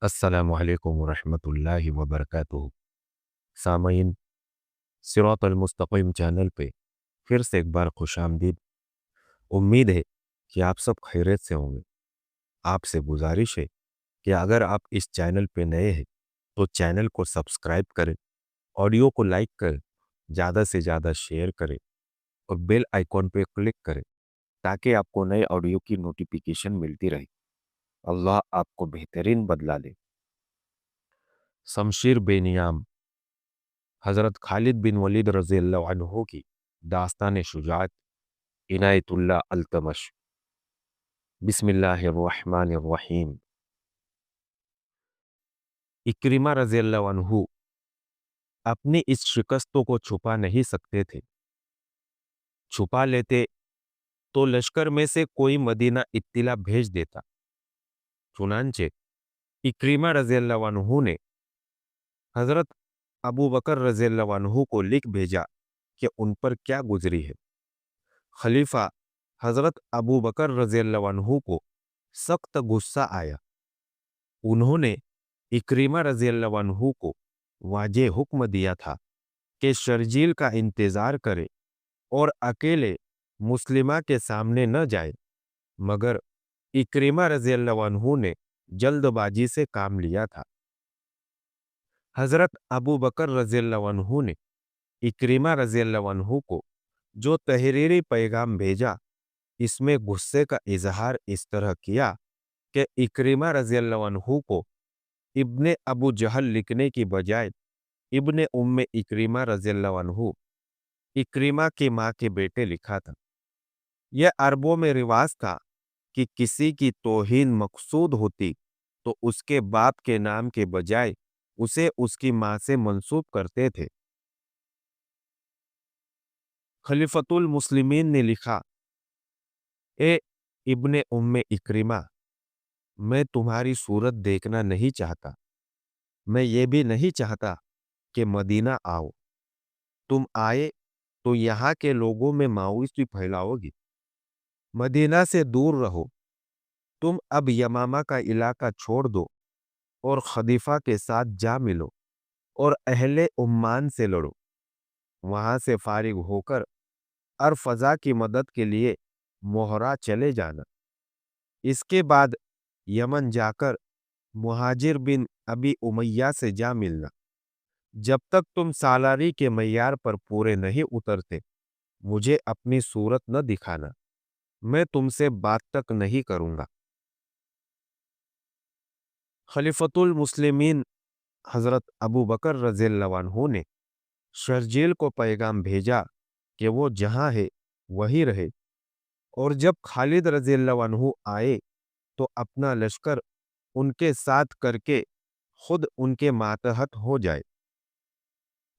अस्सलामु अलैकुम वरहमतुल्लाहि वबरकातुहू। सामईन, सिरातल मुस्तकीम चैनल पे फिर से एक बार खुश आमदीद। उम्मीद है कि आप सब खैरियत से होंगे। आपसे गुजारिश है कि अगर आप इस चैनल पे नए हैं तो चैनल को सब्सक्राइब करें, ऑडियो को लाइक करें, ज़्यादा से ज़्यादा शेयर करें और बेल आइकॉन पे क्लिक करें ताकि आपको नए ऑडियो की नोटिफिकेशन मिलती रहे। अल्लाह आपको बेहतरीन बदला दे। शमशीर बेनियाम हज़रत खालिद बिन वलीद रज़ियल्लाहु अन्हु की दास्तान शुजाअत इनायतुल्लाह अल्तमश। बिस्मिल्लाहिर्रहमानिर्रहीम। इक्रिमा रज़ियल्लाहु अन्हु अपनी इस शिकस्तों को छुपा नहीं सकते थे। छुपा लेते तो लश्कर में से कोई मदीना इत्तिला भेज देता। चुनांचे इक्रिमा रज़ियल्लाहु अन्हु ने हज़रत अबू बकर रज़ियल्लाहु अन्हु को लिख भेजा कि उन पर क्या गुजरी है। खलीफा हज़रत अबू बकर रज़ियल्लाहु अन्हु को सख्त गुस्सा आया। उन्होंने इक्रिमा रज़ियल्लाहु अन्हु को वाजे हुक्म दिया था कि शर्जील का इंतजार करे और अकेले मुस्लिमा के सामने न जाए, मगर इक्रिमा रज़ियल्लाहु अन्हु ने जल्दबाजी से काम लिया था। हज़रत अबू बकर रज़ियल्लाहु अन्हु ने इक्रिमा रज़ियल्लाहु अन्हु को जो तहरीरी पैगाम भेजा, इसमें गुस्से का इजहार इस तरह किया कि इक्रिमा रज़ियल्लाहु अन्हु को इब्ने अबू जहल लिखने की बजाय इब्ने उम्मे इक्रिमा रज़ियल्लाहु अन्हु, इक्रिमा की माँ के बेटे लिखा था। यह अरबों में रिवाज था कि किसी की तौहीन मकसूद होती तो उसके बाप के नाम के बजाय उसे उसकी माँ से मंसूब करते थे। खलीफतुल मुस्लिमीन ने लिखा, ए इब्ने उम्मे इक्रिमा, मैं तुम्हारी सूरत देखना नहीं चाहता। मैं ये भी नहीं चाहता कि मदीना आओ। तुम आए तो यहाँ के लोगों में मायूसी फैलाओगी। मदीना से दूर रहो। तुम अब यमामा का इलाका छोड़ दो और खलीफा के साथ जा मिलो और अहले उम्मान से लड़ो। वहां से फारिग होकर अरफजा की मदद के लिए मोहरा चले जाना। इसके बाद यमन जाकर मुहाजिर बिन अबी उमैया से जा मिलना। जब तक तुम सालारी के मय्यार पर पूरे नहीं उतरते, मुझे अपनी सूरत न दिखाना। मैं तुमसे बात तक नहीं करूंगा। खलीफतुल मुस्लिमीन हजरत अबू बकर रज़ियल्लाहु अन्हु ने शर्जील को पैगाम भेजा कि वो जहां है वही रहे, और जब खालिद रज़ियल्लाहु अन्हु आए तो अपना लश्कर उनके साथ करके खुद उनके मातहत हो जाए।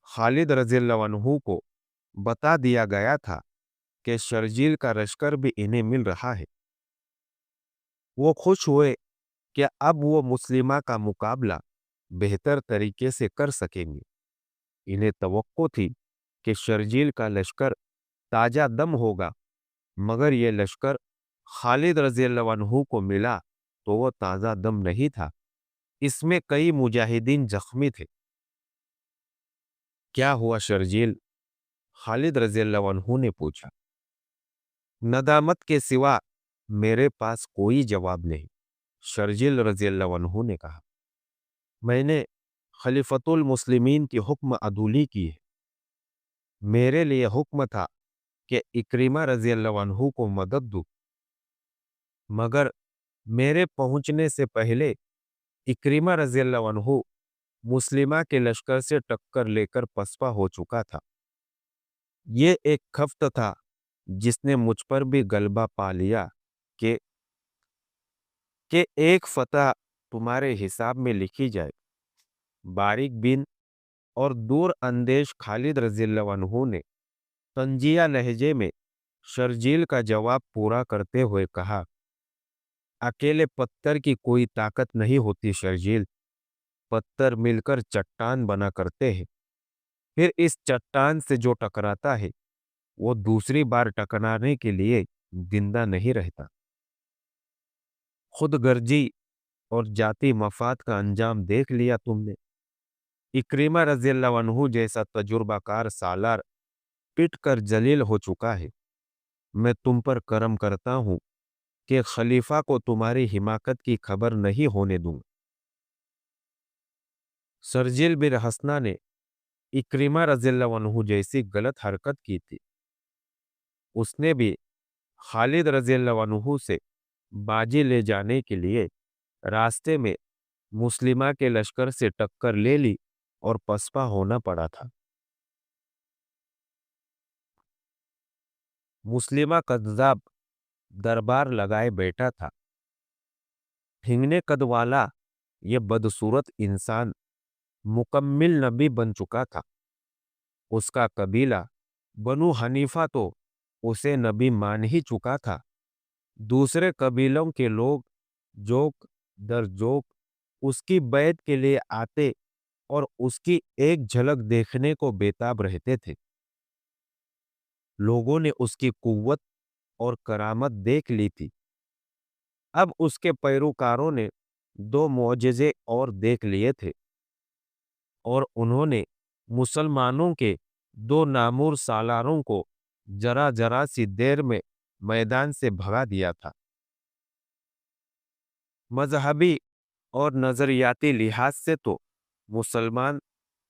खालिद रज़ियल्लाहु अन्हु को बता दिया गया था कि शर्जील का लश्कर भी इन्हें मिल रहा है। वो खुश हुए कि अब वो मुस्लिमा का मुकाबला बेहतर तरीके से कर सकेंगे। इन्हें तवक्को थी कि शर्जील का लश्कर ताजा दम होगा, मगर ये लश्कर खालिद रज़ियल्लाहु अन्हु को मिला तो वो ताजा दम नहीं था। इसमें कई मुजाहिदीन जख्मी थे। क्या हुआ शर्जील? खालिद रज़ियल्लाहु अन्हु ने पूछा। नदामत के सिवा मेरे पास कोई जवाब नहीं, शर्जील रज़ियल्लाहु अन्हु ने कहा। मैंने खलीफतुल मुस्लिमीन की हुक्म अदूली की है। मेरे लिए हुक्म था कि इक्रिमा रज़ियल्लाहु अन्हु को मदद दूं, मगर मेरे पहुंचने से पहले इक्रिमा रज़ियल्लाहु अन्हु मुस्लिमा के लश्कर से टक्कर लेकर पसपा हो चुका था। ये एक खफ्त था जिसने मुझ पर भी गलबा पा लिया कि एक फतह तुम्हारे हिसाब में लिखी जाए। बारिक बिन और दूर अंदेश खालिद रज़ियल्लाहु अन्हु ने तंजिया लहजे में शर्जील का जवाब पूरा करते हुए कहा, अकेले पत्थर की कोई ताकत नहीं होती शर्जील। पत्थर मिलकर चट्टान बना करते हैं। फिर इस चट्टान से जो टकराता है वो दूसरी बार टकराने के लिए जिंदा नहीं रहता। खुदगर्जी और जाति मफाद का अंजाम देख लिया तुमने। इक्रिमा रजी अल्लाह अन्हु जैसा तजुर्बाकार सालार पिट कर जलील हो चुका है। मैं तुम पर करम करता हूं कि खलीफा को तुम्हारी हिमाकत की खबर नहीं होने दूंगा। सरजिल बिन हसना ने इक्रिमा रज़ियल्लाहु अन्हु जैसी गलत हरकत की थी। उसने भी खालिद रज़ियल्लाहु अन्हु से बाजी ले जाने के लिए रास्ते में मुस्लिमा के लश्कर से टक्कर ले ली और पसपा होना पड़ा था। मुस्लिमा कद्दाब दरबार लगाए बैठा था। ठिंगने कद वाला ये बदसूरत इंसान मुकम्मिल नबी बन चुका था। उसका कबीला बनु हनीफा तो उसे नबी मान ही चुका था। दूसरे कबीलों के लोग जोक दर जोक उसकी बैत के लिए आते और उसकी एक झलक देखने को बेताब रहते थे। लोगों ने उसकी कुव्वत और करामत देख ली थी। अब उसके पैरोकारों ने दो मोजज़े और देख लिए थे और उन्होंने मुसलमानों के दो नामूर सालारों को जरा जरा सी देर में मैदान से भगा दिया था। मजहबी और नजरियाती लिहाज से तो मुसलमान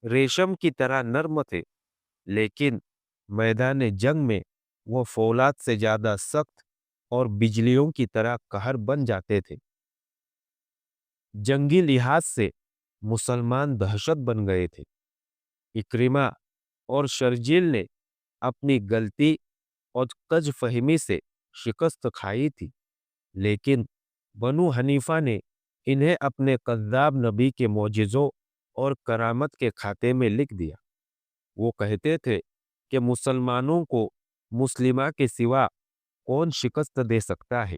रेशम की तरह नर्म थे, लेकिन मैदान जंग में वो फौलाद से ज्यादा सख्त और बिजलियों की तरह कहर बन जाते थे। जंगी लिहाज से मुसलमान दहशत बन गए थे। इक्रिमा और शर्जील ने अपनी गलती और कज फहमी से शिकस्त खाई थी, लेकिन बनु हनीफा ने इन्हें अपने कज़्ज़ाब नबी के मोजिज़ों और करामत के खाते में लिख दिया। वो कहते थे कि मुसलमानों को मुस्लिमा के सिवा कौन शिकस्त दे सकता है।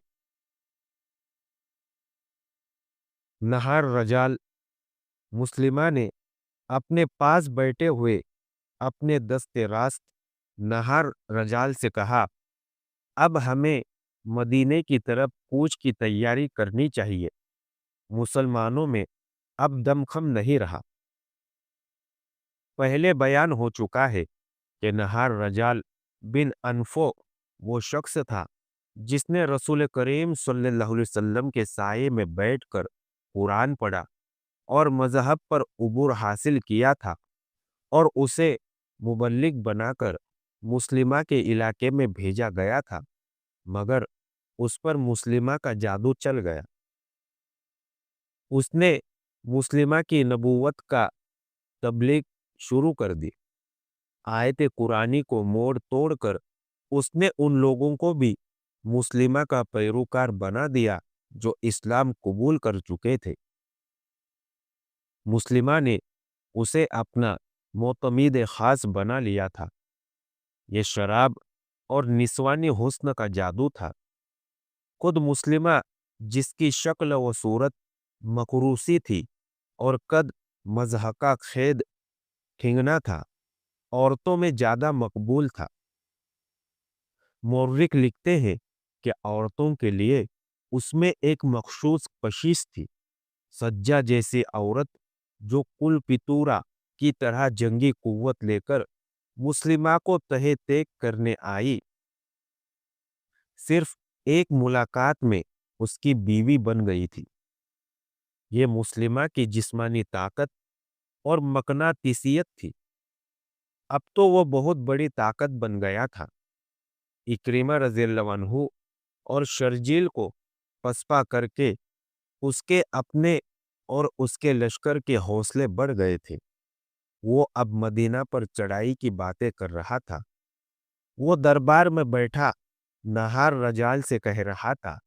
नहार रजाल मुस्लिमा ने अपने पास बैठे हुए अपने दस्ते रास्त नहार रजाल से कहा, अब हमें मदीने की तरफ कूच की तैयारी करनी चाहिए। मुसलमानों में अब दमखम नहीं रहा। पहले बयान हो चुका है कि नहार रजाल बिन अनफो वो शख्स था जिसने रसूल करीम सल्लल्लाहु अलैहि वसल्लम के साये में बैठकर कुरान पढ़ा और मजहब पर उबूर हासिल किया था और उसे मुबल्लिग बनाकर मुस्लिमा के इलाके में भेजा गया था, मगर उस पर मुस्लिमा का जादू चल गया। उसने मुस्लिमा की नबूवत का तबलीग शुरू कर दी। आयत कुरानी को मोड़ तोड़कर उसने उन लोगों को भी मुस्लिमा का पैरोकार बना दिया जो इस्लाम कबूल कर चुके थे। मुस्लिमा ने उसे अपना मोतमीद खास बना लिया था। ये शराब और निस्वानी हुस्न का जादू था। खुद मुस्लिमा जिसकी शक्ल व सूरत मकरूसी थी और कद मजहका खेद ठिंगना था, औरतों में ज्यादा मकबूल था। मौर्रिक लिखते हैं कि औरतों के लिए उसमें एक मखसूस कशिश थी। सज्जा जैसी औरत जो कुल पितूरा की तरह जंगी कुव्वत लेकर मुस्लिमा को तहे तेक करने आई, सिर्फ एक मुलाकात में उसकी बीवी बन गई थी। ये मुस्लिमा की जिस्मानी ताकत और मकनातीसियत थी। अब तो वो बहुत बड़ी ताकत बन गया था। इक्रिमा रज़ियल्लाहु अन्हु और शर्जील को पसपा करके उसके अपने और उसके लश्कर के हौसले बढ़ गए थे। वो अब मदीना पर चढ़ाई की बातें कर रहा था। वो दरबार में बैठा नहार रजाल से कह रहा था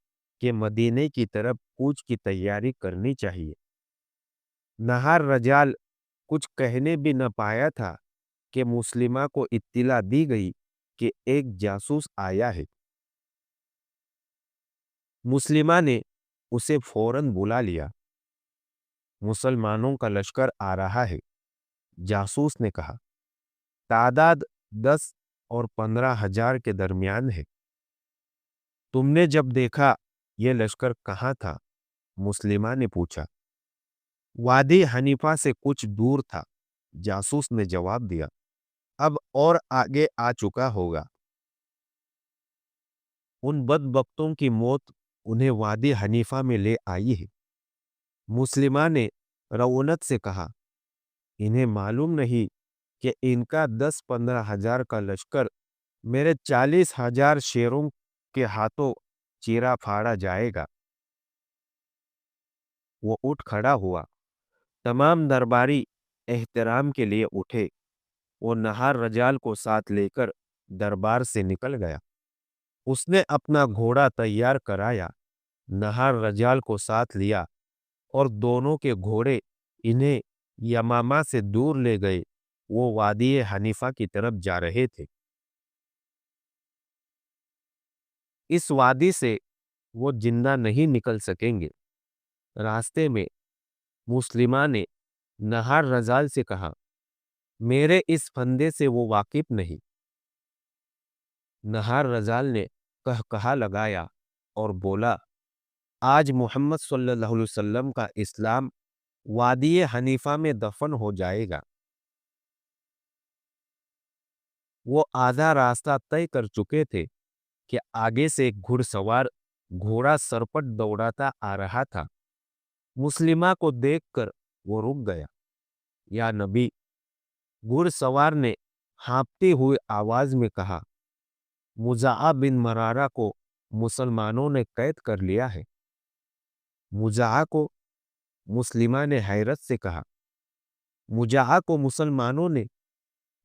कि मदीने की तरफ कूच की तैयारी करनी चाहिए। नहार रजाल कुछ कहने भी न पाया था कि मुस्लिमा को इत्तिला दी गई कि एक जासूस आया है। मुस्लिमा ने उसे फौरन बुला लिया। मुसलमानों का लश्कर आ रहा है, जासूस ने कहा। तादाद 10 और 15,000 के दरमियान है। तुमने जब देखा ये लश्कर कहाँ था? मुस्लिमा ने पूछा। वादी हनीफा से कुछ दूर था। जासूस ने जवाब दिया, अब और आगे आ चुका होगा। उन बदबख्तों की मौत उन्हें वादी हनीफा में ले आई है। मुस्लिमा ने रऊनत से कहा, इन्हें मालूम नहीं कि इनका 10-15 हजार का लश्कर मेरे 40 हजार शेरों के हाथों चीरा फाड़ा जाएगा। वो उठ खड़ा हुआ। तमाम दरबारी एहतराम के लिए उठे। वो नहार रजाल को साथ लेकर दरबार से निकल गया। उसने अपना घोड़ा तैयार कराया, नहार रजाल को साथ लिया और दोनों के घोड़े इन्हें यमामा से दूर ले गए। वो वादी हनीफा की तरफ जा रहे थे। इस वादी से वो जिंदा नहीं निकल सकेंगे। रास्ते में मुस्लिमा ने नहार रजाल से कहा, मेरे इस फंदे से वो वाकिफ नहीं। नहार रजाल ने कहा लगाया और बोला, आज मोहम्मद सल्लल्लाहु अलैहि वसल्लम का इस्लाम वादी हनीफा में दफन हो जाएगा। वो आधा रास्ता तय कर चुके थे कि आगे से एक घुड़सवार घोड़ा सरपट दौड़ाता आ रहा था। मुस्लिमा को देखकर वो रुक गया। या नबी, घुड़सवार ने हाँफती हुई आवाज में कहा, मुजाआ बिन मरारा को मुसलमानों ने कैद कर लिया है। मुजाआ को? मुस्लिमा ने हैरत से कहा। मुजाआ को मुसलमानों ने?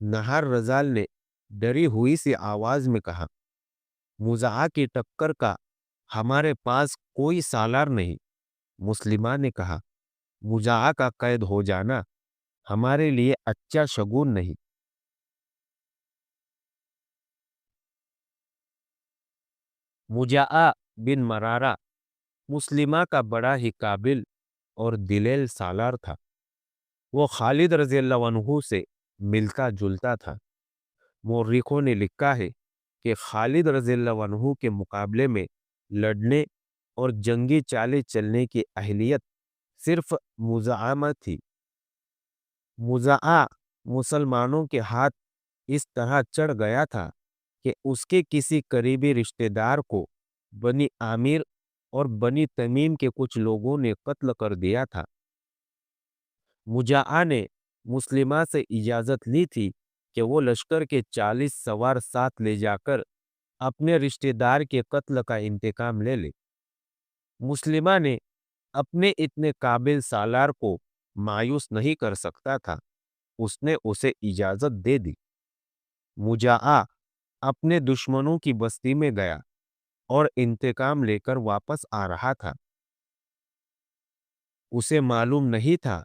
नहार रजाल ने डरी हुई सी आवाज में कहा, मुजाआ की टक्कर का हमारे पास कोई सालार नहीं। मुस्लिमा ने कहा, मुजाआ का कैद हो जाना हमारे लिए अच्छा शगुन नहीं। मुजाआ बिन मरारा मुस्लिमा का बड़ा ही काबिल और दिलेल सालार था। वो खालिद रज़ियल्लाहु अन्हु से मिलता जुलता था। मौर्रिखों ने लिखा है कि खालिद रज़ियल्लाहु अन्हु के मुकाबले में लड़ने और जंगी चालें चलने की अहलियत सिर्फ मुज़ाआ में थी। मुज़ाआ मुसलमानों के हाथ इस तरह चढ़ गया था कि उसके किसी करीबी रिश्तेदार को बनी आमिर और बनी तमीम के कुछ लोगों ने कत्ल कर दिया था। मुजाआ ने मुस्लिमा से इजाजत ली थी कि वो लश्कर के 40 सवार साथ ले जाकर अपने रिश्तेदार के कत्ल का इंतकाम ले ले। मुस्लिमा ने अपने इतने काबिल सालार को मायूस नहीं कर सकता था। उसने उसे इजाजत दे दी। मुजाआ अपने दुश्मनों की बस्ती में गया और इंतकाम लेकर वापस आ रहा था। उसे मालूम नहीं था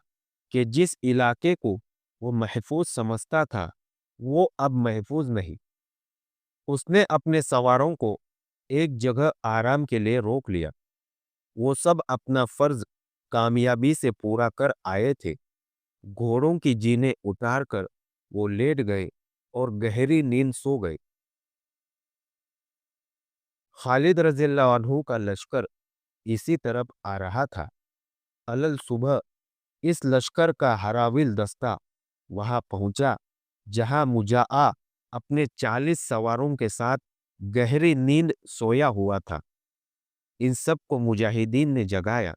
कि जिस इलाके को वो महफूज समझता था वो अब महफूज नहीं। उसने अपने सवारों को एक जगह आराम के लिए रोक लिया। वो सब अपना फर्ज कामयाबी से पूरा कर आए थे। घोड़ों की जीनें उतार कर वो लेट गए और गहरी नींद सो गए। खालिद रज़ियल्लाहु अन्हु का लश्कर इसी तरफ आ रहा था। अलल सुबह इस लश्कर का हराविल दस्ता वहां पहुंचा जहां मुजाआ अपने 40 सवारों के साथ गहरी नींद सोया हुआ था। इन सब को मुजाहिदीन ने जगाया,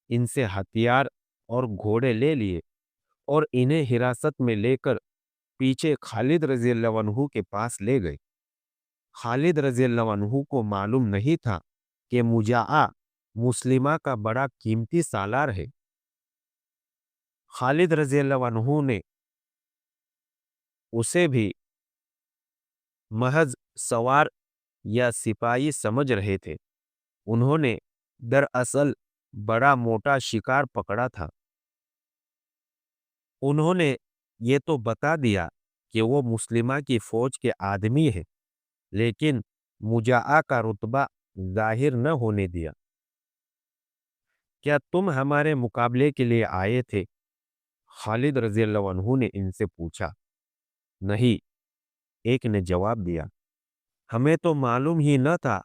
इनसे हथियार और घोड़े ले लिए और इन्हें हिरासत में लेकर पीछे खालिद रज़ियल्लाहु अन्हु के पास ले गए। खालिद रज़ियल्लाहु अन्हु को मालूम नहीं था कि मुजाआ मुस्लिमा का बड़ा कीमती सालार है। खालिद रज़ियल्लाहु अन्हु ने उसे भी महज सवार या सिपाही समझ रहे थे। उन्होंने दरअसल बड़ा मोटा शिकार पकड़ा था। उन्होंने ये तो बता दिया कि वो मुस्लिमा की फौज के आदमी है, लेकिन मुजाआ का रुतबा जाहिर न होने दिया। क्या तुम हमारे मुकाबले के लिए आए थे? खालिद रज़ियल्लाहु अन्हु ने इनसे पूछा। नहीं, एक ने जवाब दिया, हमें तो मालूम ही न था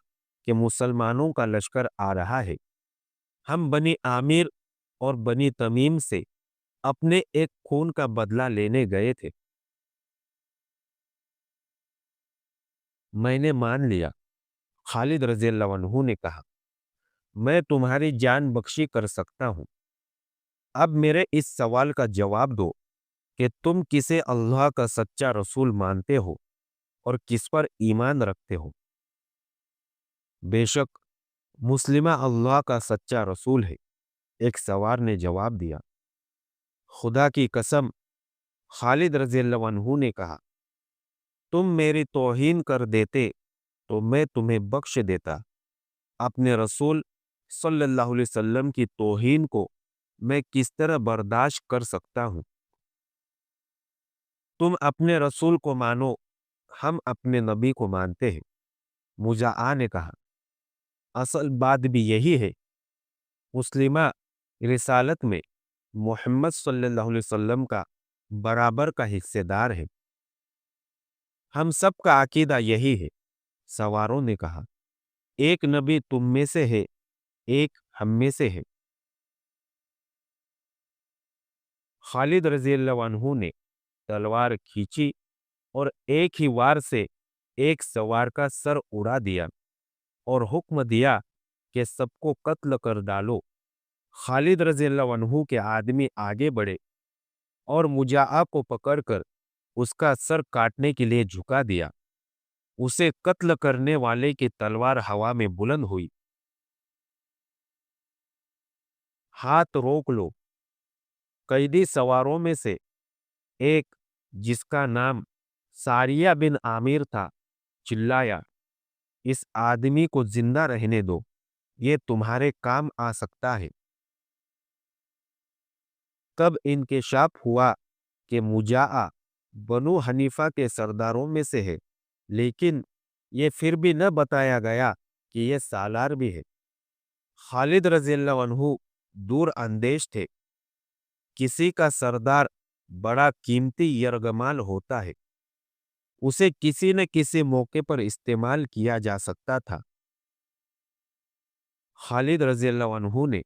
कि मुसलमानों का लश्कर आ रहा है। हम बनी आमिर और बनी तमीम से अपने एक खून का बदला लेने गए थे। मैंने मान लिया। खालिद रज़ियल्लाहु अन्हु ने कहा, मैं तुम्हारी जान बख्शी कर सकता हूं। अब मेरे इस सवाल का जवाब दो कि तुम किसे अल्लाह का सच्चा रसूल मानते हो और किस पर ईमान रखते हो। बेशक मुस्लिमा अल्लाह का सच्चा रसूल है, एक सवार ने जवाब दिया। खुदा की कसम, खालिद रज़ियल्लाहु अन्हु ने कहा, तुम मेरी तौहीन कर देते तो मैं तुम्हें बख्श देता। अपने रसूल सल्लल्लाहु अलैहि वसल्लम की तौहीन को मैं किस तरह बर्दाश्त कर सकता हूं। तुम अपने रसूल को मानो, हम अपने नबी को मानते हैं। मुजाआ ने कहा, असल बात भी यही है। मुस्लिमा रिसालत में मोहम्मद सल्लल्लाहु अलैहि वसल्लम का बराबर का हिस्सेदार है। हम सब का अकीदा यही है। सवारों ने कहा, एक नबी तुम में से है, एक हम में से है। खालिद रज़ियल्लाहु अन्हु ने तलवार खींची और एक ही वार से एक सवार का सर उड़ा दिया और हुक्म दिया कि सबको कत्ल कर डालो। खालिद रज़ियल्लाहु अन्हु के आदमी आगे बढ़े और मुजाआ को पकड़कर उसका सर काटने के लिए झुका दिया। उसे कत्ल करने वाले की तलवार हवा में बुलंद हुई। हाथ रोक लो। कैदी सवारों में से एक, जिसका नाम सारिया बिन आमिर था, चिल्लाया, इस आदमी को जिंदा रहने दो, ये तुम्हारे काम आ सकता है। तब इंकशाफ हुआ कि मुजाआ बनु हनीफा के सरदारों में से है, लेकिन ये फिर भी न बताया गया कि ये सालार भी है। खालिद रज़ियल्लाहु अन्हु दूर अंदेश थे। किसी का सरदार बड़ा कीमती यरगमाल होता है, उसे किसी न किसी मौके पर इस्तेमाल किया जा सकता था। खालिद रज़ियल्लाहु अन्हु ने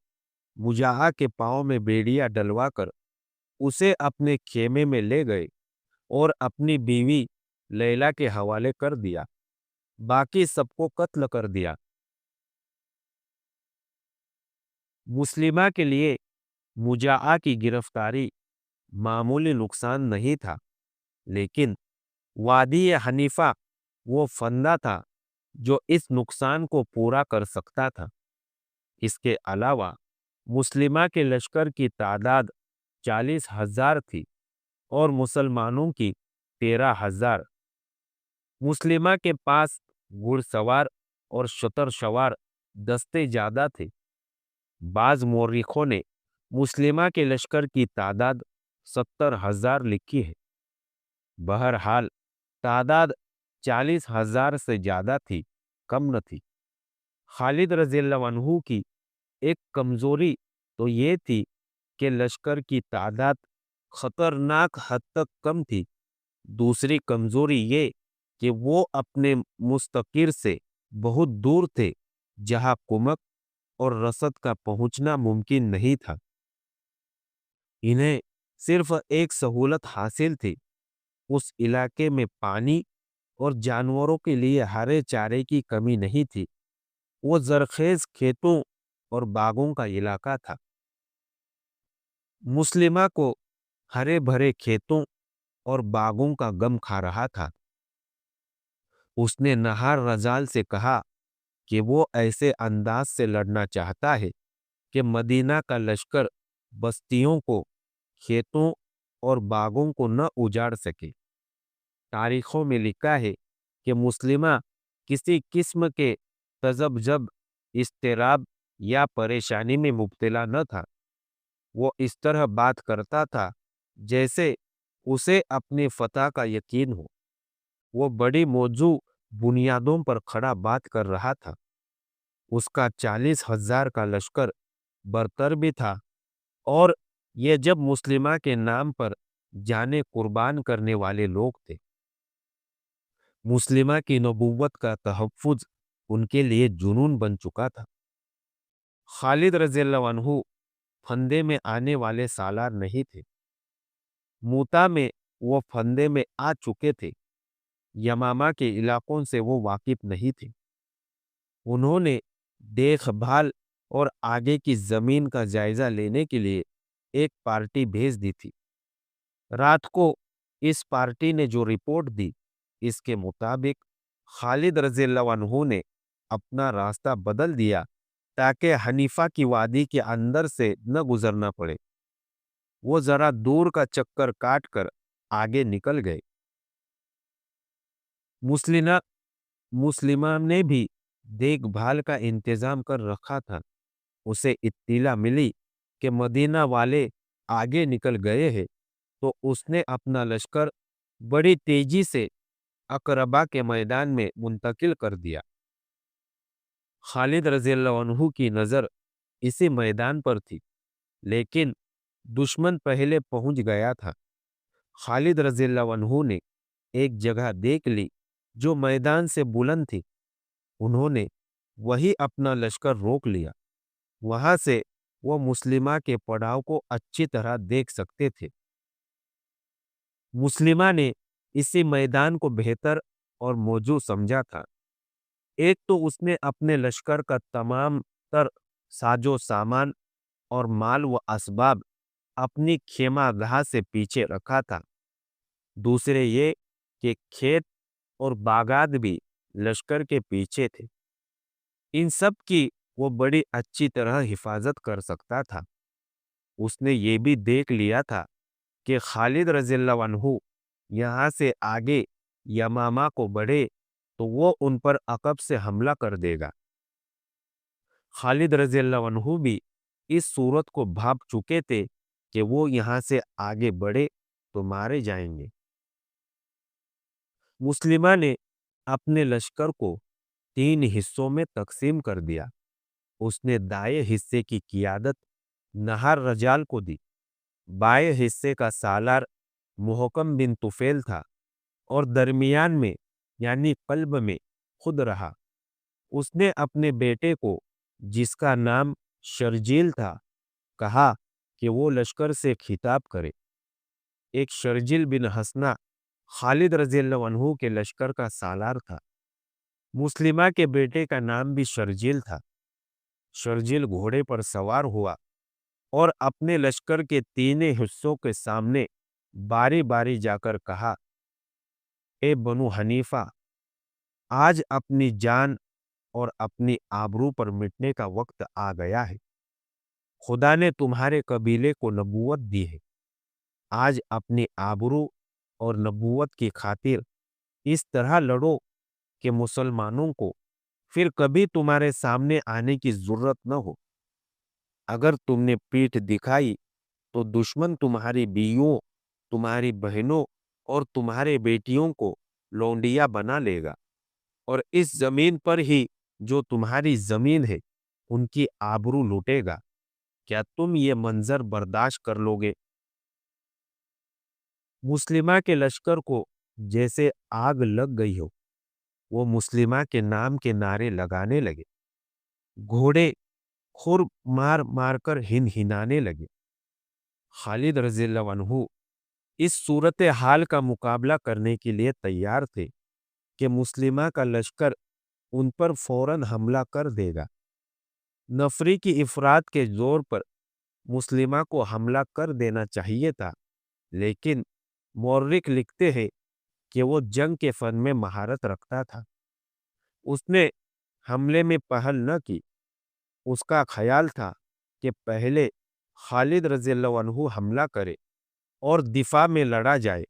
मुजाआ के पांव में बेड़ियां डलवाकर उसे अपने खेमे में ले गए और अपनी बीवी लैला के हवाले कर दिया। बाकी सबको कत्ल कर दिया। मुस्लिमा के लिए मुजाआ की गिरफ्तारी मामूली नुकसान नहीं था, लेकिन वादी हनीफा वो फंदा था जो इस नुकसान को पूरा कर सकता था। इसके अलावा मुस्लिमा के लश्कर की तादाद 40,000 थी और मुसलमानों की 13,000। मुस्लिमा के पास घुड़सवार और शतर सवार दस्ते ज्यादा थे। बाज मौर्रिखों ने मुस्लिमा के लश्कर की तादाद 70,000 लिखी है। बहरहाल तादाद 40,000 से ज्यादा थी, कम न थी। खालिद रज़ियल्लाहु अन्हु की एक कमजोरी तो ये थी कि लश्कर की तादाद खतरनाक हद तक कम थी। दूसरी कमजोरी ये कि वो अपने मुस्तकिर से बहुत दूर थे, जहां कुमक और रसद का पहुंचना मुमकिन नहीं था। इन्हें सिर्फ एक सहूलत हासिल थी, उस इलाके में पानी और जानवरों के लिए हरे चारे की कमी नहीं थी। वो जरखेज खेतों और बागों का इलाका था। मुस्लिमा को हरे भरे खेतों और बागों का गम खा रहा था। उसने नहार रजाल से कहा कि वो ऐसे अंदाज से लड़ना चाहता है कि मदीना का लश्कर बस्तियों को, खेतों और बागों को न उजाड़ सके। तारीखों में लिखा है कि मुस्लिमा किसी किस्म के तजब्जब, इस्तेराब या परेशानी में मुब्तला न था। वो इस तरह बात करता था जैसे उसे अपनी फतह का यकीन हो। वो बड़ी मौजू बुनियादों पर खड़ा बात कर रहा था। उसका 40,000 का लश्कर बरतर भी था और ये जब मुस्लिमा के नाम पर जाने कुर्बान करने वाले लोग थे। मुस्लिमा की नबूवत का तहफ्फुज उनके लिए जुनून बन चुका था। खालिद रजी अल्लाह अन्हु फंदे में आने वाले सालार नहीं थे। मूता में वो फंदे में आ चुके थे। यमामा के इलाकों से वो वाकिफ नहीं थे। उन्होंने देखभाल और आगे की जमीन का जायजा लेने के लिए एक पार्टी भेज दी थी। रात को इस पार्टी ने जो रिपोर्ट दी, इसके मुताबिक खालिद रज़ियल्लाहु अन्हु ने अपना रास्ता बदल दिया ताकि हनीफा की वादी के अंदर से न गुजरना पड़े। वो जरा दूर का चक्कर काट कर आगे निकल गए। मुस्लिना मुस्लिमा ने भी देखभाल का इंतजाम कर रखा था। उसे इत्तिला मिली कि मदीना वाले आगे निकल गए हैं, तो उसने अपना लश्कर बड़ी तेजी से अकरबा के मैदान में मुंतकिल कर दिया। खालिद रज़ियल्लाहु अन्हु की नज़र इसी मैदान पर थी, लेकिन दुश्मन पहले पहुंच गया था। खालिद रज़ियल्लाहु अन्हु ने एक जगह देख ली जो मैदान से बुलंद थी। उन्होंने वही अपना लश्कर रोक लिया। वहां से वो मुस्लिमा के पड़ाव को अच्छी तरह देख सकते थे। मुस्लिमा ने इसी मैदान को बेहतर और मौजू समझा था। एक तो उसने अपने लश्कर का तमाम तर साजो सामान और माल व असबाब अपनी खेमागाह से पीछे रखा था। दूसरे ये कि खेत और बागात भी लश्कर के पीछे थे। इन सब की वो बड़ी अच्छी तरह हिफाजत कर सकता था। उसने ये भी देख लिया था कि खालिद रज़ियल्लाहु अन्हु यहाँ से आगे यमामा को बढ़े तो वो उन पर अकब से हमला कर देगा। खालिद रज़ियल्लाहु अन्हु भी इस सूरत को भांप चुके थे कि वो यहाँ से आगे बढ़े तो मारे जाएंगे। मुस्लिमा ने अपने लश्कर को 3 हिस्सों में तकसीम कर दिया। उसने दाएं हिस्से की क़ियादत नहार रजाल को दी। बाएं हिस्से का सालार मुहकम बिन तुफेल था और दरमियान में यानी कल्ब में खुद रहा। उसने अपने बेटे को, जिसका नाम शर्जील था, कहा कि वो लश्कर से खिताब करे। एक शर्जील बिन हसना खालिद रज़ियल्लाहु अन्हु के लश्कर का सालार था। मुस्लिमा के बेटे का नाम भी शर्जील था। शर्जील घोड़े पर सवार हुआ और अपने लश्कर के तीनों हिस्सों के सामने बारी बारी जाकर कहा, ए बनु हनीफा, आज अपनी जान और अपनी आबरू पर मिटने का वक्त आ गया है। खुदा ने तुम्हारे कबीले को नबूवत दी है। आज अपनी आबरू और नबूवत की खातिर इस तरह लड़ो कि मुसलमानों को फिर कभी तुम्हारे सामने आने की जरूरत न हो। अगर तुमने पीठ दिखाई तो दुश्मन तुम्हारी बीवियों, तुम्हारी बहनों और तुम्हारे बेटियों को लौंडिया बना लेगा और इस जमीन पर ही जो तुम्हारी जमीन है उनकी आबरू लूटेगा। क्या तुम ये मंजर बर्दाश्त कर लोगे? मुस्लिमा के लश्कर को जैसे आग लग गई हो, वो मुस्लिमा के नाम के नारे लगाने लगे। घोड़े खुर मार मार कर हिन हिनाने लगे। खालिद रज़ियल्लाहु अन्हु इस सूरत हाल का मुकाबला करने के लिए तैयार थे कि मुस्लिमा का लश्कर उन पर फौरन हमला कर देगा। नफरी की इफरात के जोर पर मुस्लिमा को हमला कर देना चाहिए था, लेकिन मौर्रिख लिखते हैं कि वो जंग के फन में महारत रखता था। उसने हमले में पहल न की। उसका ख्याल था कि पहले खालिद रज़ियल्लाहु अन्हु हमला करे और दिफा में लड़ा जाए,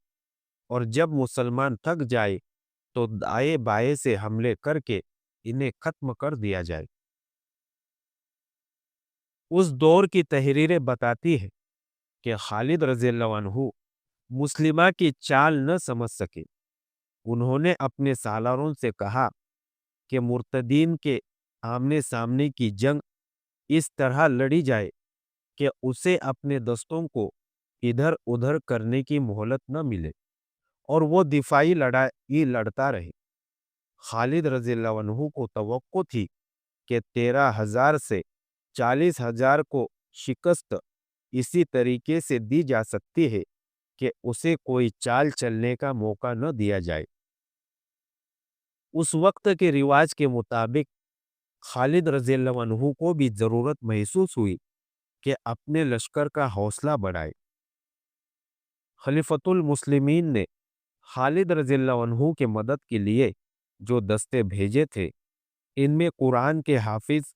और जब मुसलमान थक जाए तो दाएं बाएं से हमले करके इन्हें खत्म कर दिया जाए। उस दौर की तहरीरें बताती है कि खालिद रज़ियल्लाहु अन्हु मुस्लिमा की चाल न समझ सके। उन्होंने अपने सालारों से कहा कि मुर्तदीन के आमने सामने की जंग इस तरह लड़ी जाए कि उसे अपने दस्तों को इधर उधर करने की मोहलत न मिले और वो दिफाई लड़ाई लड़ता रहे। खालिद रज़ियल्लाहु अन्हु को तवक्को थी कि 13,000 से 40,000 को शिकस्त इसी तरीके से दी जा सकती है कि उसे कोई चाल चलने का मौका न दिया जाए। उस वक्त के रिवाज के मुताबिक खालिद रज़ियल्लाहु अन्हु को भी जरूरत महसूस हुई कि अपने लश्कर का हौसला बढ़ाए। खलीफतुल मुस्लिमीन ने खालिद रज़ियल्लाहु अन्हु के मदद के लिए जो दस्ते भेजे थे, इनमें कुरान के हाफिज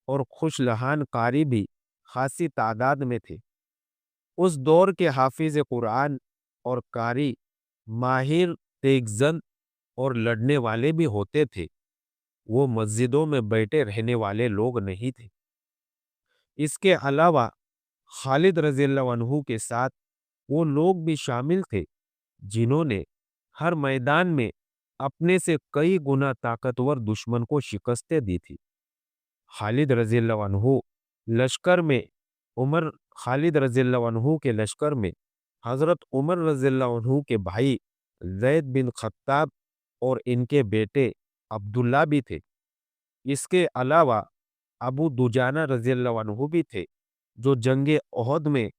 और खुशलहान कारी भी खासी तादाद में थे। उस दौर के हाफिज कुरान और कारी माहिर, तेगजन और लड़ने वाले भी होते थे। वो मस्जिदों में बैठे रहने वाले लोग नहीं थे। इसके अलावा खालिद रज़ियल्लाहु अन्हु के साथ वो लोग भी शामिल थे जिन्होंने हर मैदान में अपने से कई गुना ताकतवर दुश्मन को शिकस्तें दी थी। खालिद रज़ियल्लाहु अन्हु लश्कर में उमर खालिद रज़ियल्लाहु अन्हु के लश्कर में हज़रत उमर रज़ियल्लाहु अन्हु के भाई ज़ैद बिन खत्ताब और इनके बेटे अब्दुल्ला भी थे। इसके अलावा अबू दुजाना रज़ियल्लाहु अन्हु भी थे, जो जंगे ओहद में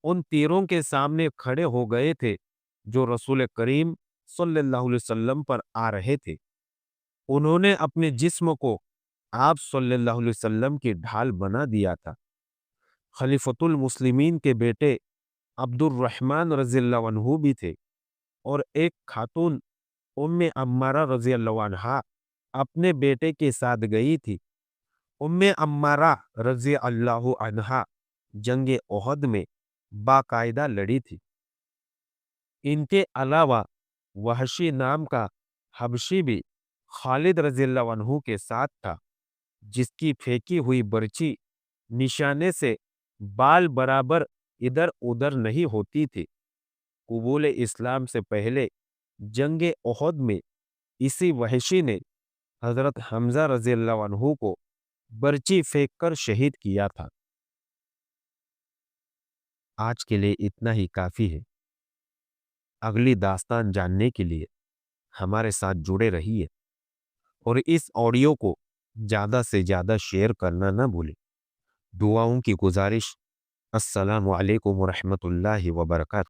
उन तीरों के सामने खड़े हो गए थे जो रसूल करीम सल्लल्लाहु अलैहि वसल्लम पर आ रहे थे। उन्होंने अपने जिस्म को आप सल्लल्लाहु अलैहि वसल्लम की ढाल बना दिया था। खलीफतुल मुस्लिमीन के बेटे अब्दुर्रहमान रज़ियल्लाहु अन्हु भी थे और एक खातून उम्मे अम्मारा रज़ियल्लाहु अन्हा अपने बेटे के साथ गई थी। उम्मे अम्मारा रज़ियल्लाहु अन्हा जंगे ओहद में बाकायदा लड़ी थी। इनके अलावा वहशी नाम का हबशी भी खालिद रज़ियल्लाहु अन्हु के साथ था, जिसकी फेंकी हुई बर्छी निशाने से बाल बराबर इधर उधर नहीं होती थी। कबूल इस्लाम से पहले जंगे ओहद में इसी वहशी ने हजरत हमजा रज़ियल्लाहु अन्हु को बर्छी फेंककर शहीद किया था। आज के लिए इतना ही काफी है। अगली दास्तान जानने के लिए हमारे साथ जुड़े रहिए और इस ऑडियो को ज्यादा से ज्यादा शेयर करना ना भूलें। दुआओं की गुजारिश। अस्सलामु अलैकुम व रहमतुल्लाहि व बरकातहू।